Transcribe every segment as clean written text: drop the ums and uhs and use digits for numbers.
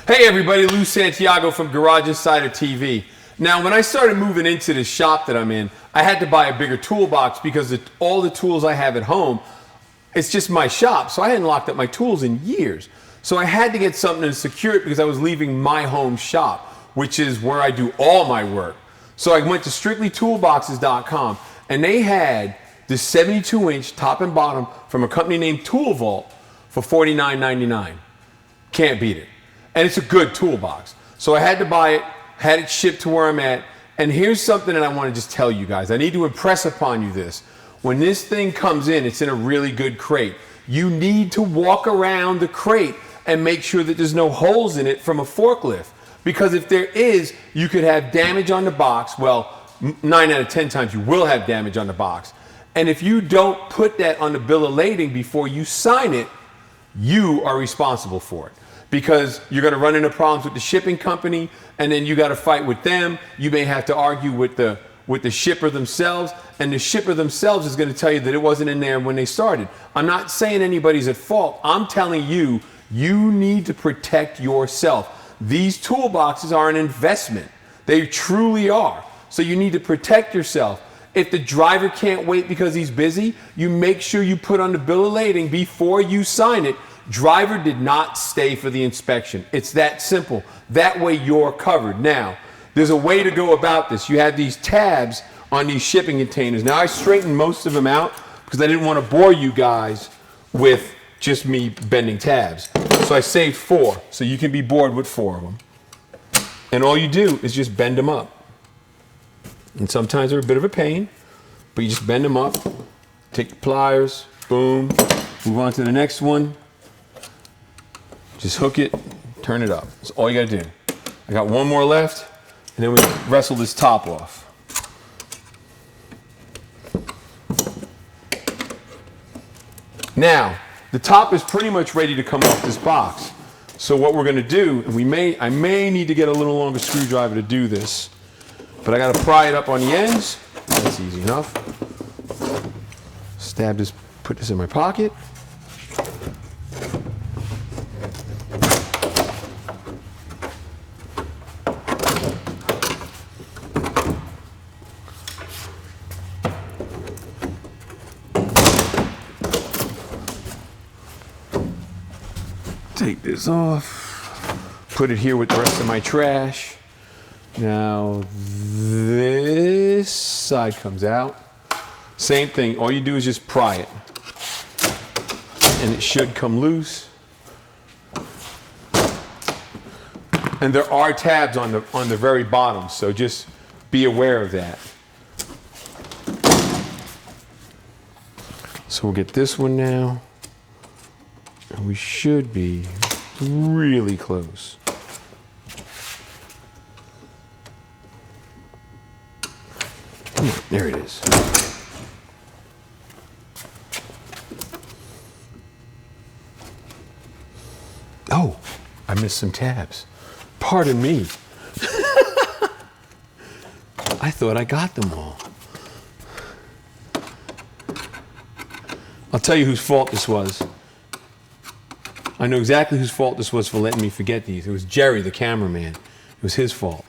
Hey everybody, Lou Santiago from Garage Insider TV. Now when I started moving into the shop that I'm in, I had to buy a bigger toolbox because all the tools I have at home, it's just my shop, so I hadn't locked up my tools in years. So I had to get something to secure it because I was leaving my home shop, which is where I do all my work. So I went to strictlytoolboxes.com and they had this 72-inch top and bottom from a company named Tool Vault for $49.99. Can't beat it. And it's a good toolbox. So I had to buy it, had it shipped to where I'm at. And here's something that I want to just tell you guys. I need to impress upon you this. When this thing comes in, it's in a really good crate. You need to walk around the crate and make sure that there's no holes in it from a forklift. Because if there is, you could have damage on the box. Well, 9 out of 10 times you will have damage on the box. And if you don't put that on the bill of lading before you sign it, you are responsible for it. Because you're going to run into problems with the shipping company, and then you got to fight with them. You may have to argue with the shipper themselves, and the shipper themselves is going to tell you that it wasn't in there when they started. I'm not saying anybody's at fault. I'm telling you, you need to protect yourself. These toolboxes are an investment. They truly are. So you need to protect yourself. If the driver can't wait because he's busy, you make sure you put on the bill of lading before you sign it, driver did not stay for the inspection. It's that simple. That way you're covered. Now, there's a way to go about this. You have these tabs on these shipping containers. Now, I straightened most of them out because I didn't want to bore you guys with just me bending tabs. So I saved 4, so you can be bored with 4 of them. And all you do is just bend them up. And sometimes they're a bit of a pain, but you just bend them up, take your pliers, boom, move on to the next one. Just hook it, turn it up. That's all you gotta do. I got one more left, and then we wrestle this top off. Now, the top is pretty much ready to come off this box. So what we're gonna do, I may need to get a little longer screwdriver to do this, but I gotta pry it up on the ends. That's easy enough. Stab this, put this in my pocket. Take this off, put it here with the rest of my trash. Now this side comes out. Same thing, all you do is just pry it. And it should come loose. And there are tabs on the very bottom, so just be aware of that. So we'll get this one now. And we should be really close. There it is. Oh, I missed some tabs. Pardon me. I thought I got them all. I'll tell you whose fault this was. I know exactly whose fault this was for letting me forget these. It was Jerry, the cameraman. It was his fault.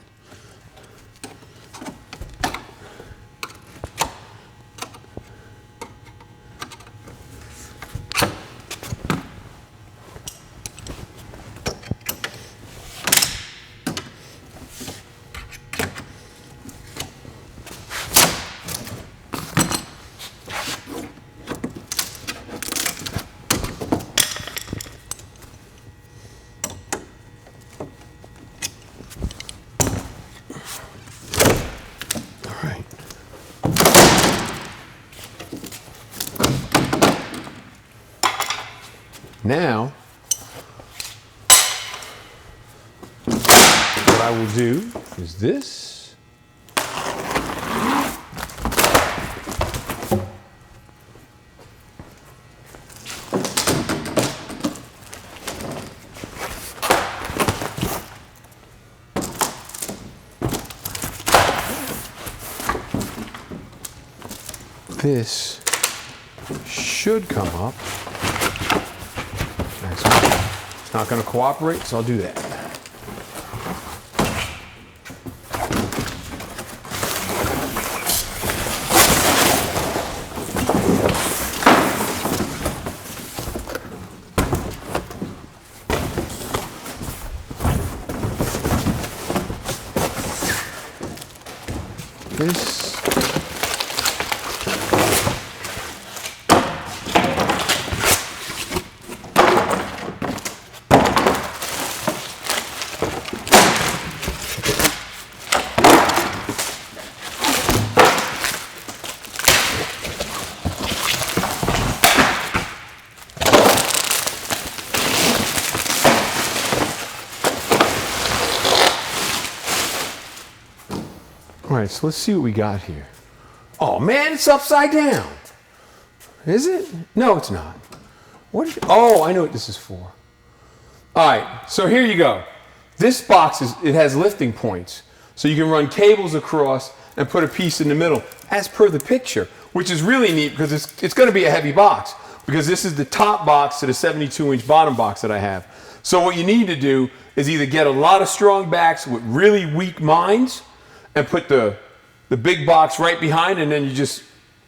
Now, what I will do is this. This should come up. It's not going to cooperate, so I'll do that. this. All right, so let's see what we got here. Oh man, it's upside down. Is it? No, it's not. What is it? Oh, I know what this is for. All right, so here you go. This box it has lifting points. So you can run cables across and put a piece in the middle as per the picture, which is really neat because it's going to be a heavy box because this is the top box to the 72-inch bottom box that I have. So what you need to do is either get a lot of strong backs with really weak minds and put the big box right behind, and then you just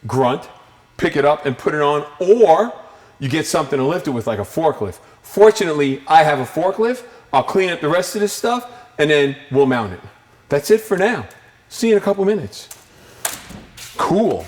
grunt, pick it up and put it on, or you get something to lift it with like a forklift. Fortunately, I have a forklift. I'll clean up the rest of this stuff and then we'll mount it. That's it for now. See you in a couple minutes. Cool.